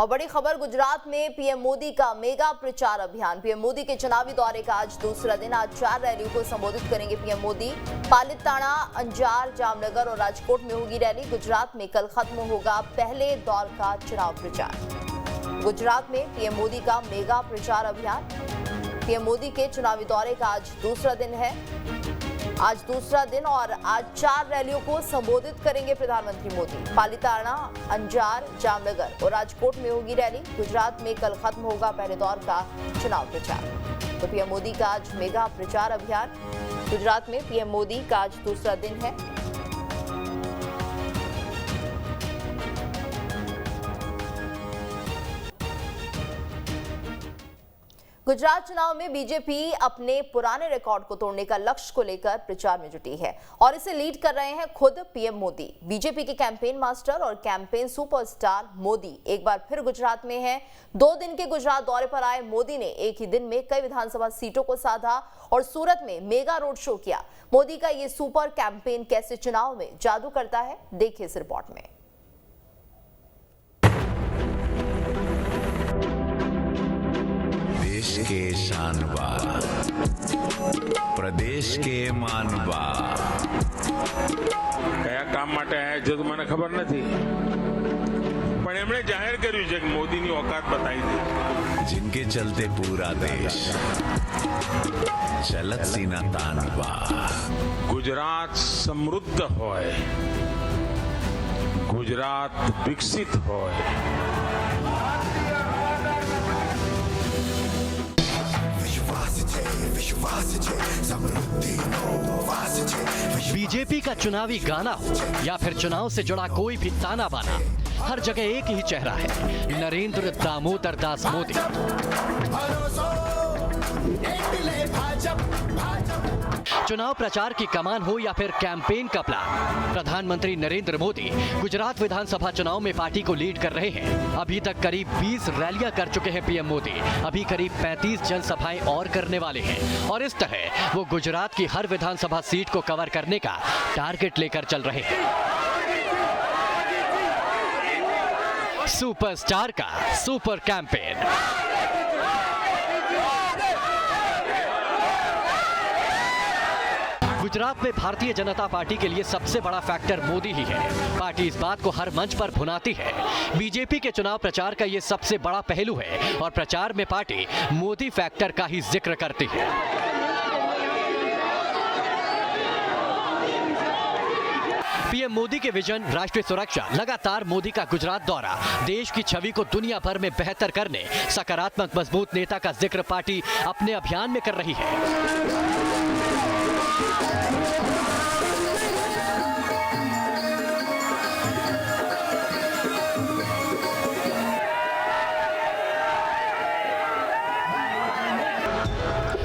और बड़ी खबर गुजरात में पीएम मोदी का मेगा प्रचार अभियान। पीएम मोदी के चुनावी दौरे का आज दूसरा दिन। आज 4 रैलियों को संबोधित करेंगे पीएम मोदी। पालिताना, अंजार, जामनगर और राजकोट में होगी रैली। गुजरात में कल खत्म होगा पहले दौर का चुनाव प्रचार। गुजरात में पीएम मोदी का मेगा प्रचार अभियान। पीएम मोदी के चुनावी दौरे का आज दूसरा दिन है। आज दूसरा दिन और आज 4 रैलियों को संबोधित करेंगे प्रधानमंत्री मोदी। पालिताना, अंजार, जामनगर और राजकोट में होगी रैली। गुजरात में कल खत्म होगा पहले दौर का चुनाव प्रचार। तो पीएम मोदी का आज मेगा प्रचार अभियान। गुजरात में पीएम मोदी का आज दूसरा दिन है। गुजरात चुनाव में बीजेपी अपने पुराने रिकॉर्ड को तोड़ने का लक्ष्य को लेकर प्रचार में जुटी है और इसे लीड कर रहे हैं खुद पीएम मोदी। बीजेपी के कैंपेन मास्टर और कैंपेन सुपरस्टार मोदी एक बार फिर गुजरात में हैं। 2 दिन के गुजरात दौरे पर आए मोदी ने एक ही दिन में कई विधानसभा सीटों को साधा और सूरत में मेगा रोड शो किया। मोदी का ये सुपर कैंपेन कैसे चुनाव में जादू करता है, देखिए इस रिपोर्ट में। देश के शानवार, प्रदेश के मानवार। કયા કામ માટે આયા છે તો મને ખબર નથી, પણ એમણે જાહેર કર્યું છે કે મોદીની औकात बताई दी। जिनके चलते पूरा देश चलत सीना तानवा। गुजरात समृद्ध होय, गुजरात विकसित होय। बीजेपी का चुनावी गाना हो या फिर चुनाव से जुड़ा कोई भी ताना बाना, हर जगह एक ही चेहरा है, नरेंद्र दामोदर दास मोदी। चुनाव प्रचार की कमान हो या फिर कैंपेन का प्लान, प्रधानमंत्री नरेंद्र मोदी गुजरात विधानसभा चुनाव में पार्टी को लीड कर रहे हैं। अभी तक करीब 20 रैलियां कर चुके हैं पीएम मोदी। अभी करीब 35 जनसभाएं और करने वाले हैं और इस तरह वो गुजरात की हर विधानसभा सीट को कवर करने का टारगेट लेकर चल रहे हैं। सुपरस्टार का सुपर कैंपेन। गुजरात में भारतीय जनता पार्टी के लिए सबसे बड़ा फैक्टर मोदी ही है। पार्टी इस बात को हर मंच पर भुनाती है। बीजेपी के चुनाव प्रचार का ये सबसे बड़ा पहलू है और प्रचार में पार्टी मोदी फैक्टर का ही जिक्र करती है। पीएम मोदी के विजन, राष्ट्रीय सुरक्षा, लगातार मोदी का गुजरात दौरा, देश की छवि को दुनिया भर में बेहतर करने, सकारात्मक मजबूत नेता का जिक्र पार्टी अपने अभियान में कर रही है।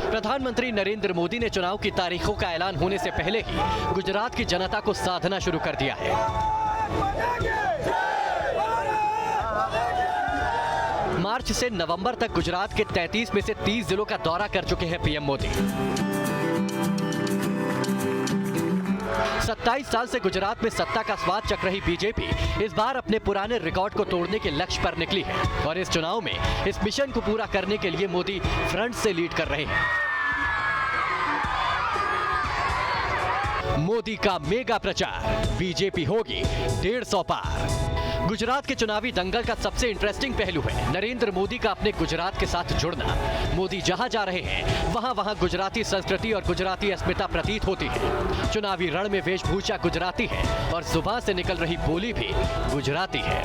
प्रधानमंत्री नरेंद्र मोदी ने चुनाव की तारीखों का ऐलान होने से पहले ही गुजरात की जनता को साधना शुरू कर दिया है। मार्च से नवंबर तक गुजरात के 33 में से 30 जिलों का दौरा कर चुके हैं पीएम मोदी। 27 साल से गुजरात में सत्ता का स्वाद चख रही बीजेपी इस बार अपने पुराने रिकॉर्ड को तोड़ने के लक्ष्य पर निकली है और इस चुनाव में इस मिशन को पूरा करने के लिए मोदी फ्रंट से लीड कर रहे हैं। मोदी का मेगा प्रचार, बीजेपी होगी 150 पार। गुजरात के चुनावी दंगल का सबसे इंटरेस्टिंग पहलू है नरेंद्र मोदी का अपने गुजरात के साथ जुड़ना। मोदी जहां जा रहे हैं वहां गुजराती संस्कृति और गुजराती अस्मिता प्रतीत होती है। चुनावी रण में वेशभूषा गुजराती है और जुबान से निकल रही बोली भी गुजराती है।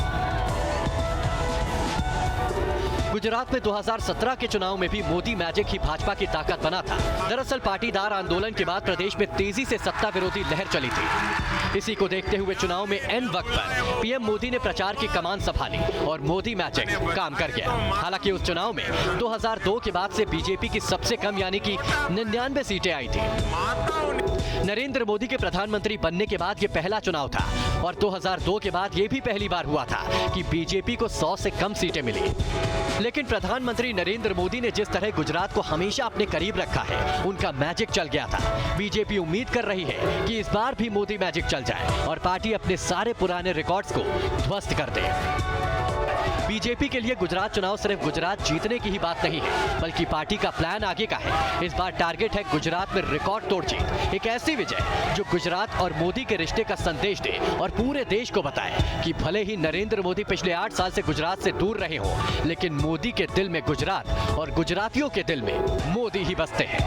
गुजरात में 2017 के चुनाव में भी मोदी मैजिक ही भाजपा की ताकत बना था। दरअसल पाटीदार आंदोलन के बाद प्रदेश में तेजी से सत्ता विरोधी लहर चली थी। इसी को देखते हुए चुनाव में एन वक्त पर पीएम मोदी ने प्रचार की कमान संभाली और मोदी मैजिक काम कर गया। हालांकि उस चुनाव में 2002 के बाद से बीजेपी की सबसे कम यानी कि 99 सीटें आई थी। नरेंद्र मोदी के प्रधानमंत्री बनने के बाद ये पहला चुनाव था और 2002 के बाद ये भी पहली बार हुआ था कि बीजेपी को 100 से कम सीटें मिली। लेकिन प्रधानमंत्री नरेंद्र मोदी ने जिस तरह गुजरात को हमेशा अपने करीब रखा है, उनका मैजिक चल गया था। बीजेपी उम्मीद कर रही है कि इस बार भी मोदी मैजिक चल जाए और पार्टी अपने सारे पुराने रिकॉर्ड्स को ध्वस्त कर दे। बीजेपी के लिए गुजरात चुनाव सिर्फ गुजरात जीतने की ही बात नहीं है, बल्कि पार्टी का प्लान आगे का है। इस बार टारगेट है गुजरात में रिकॉर्ड तोड़ जीत, एक ऐसी विजय जो गुजरात और मोदी के रिश्ते का संदेश दे और पूरे देश को बताए कि भले ही नरेंद्र मोदी पिछले 8 साल से गुजरात से दूर रहे हों, लेकिन मोदी के दिल में गुजरात और गुजरातियों के दिल में मोदी ही बसते हैं।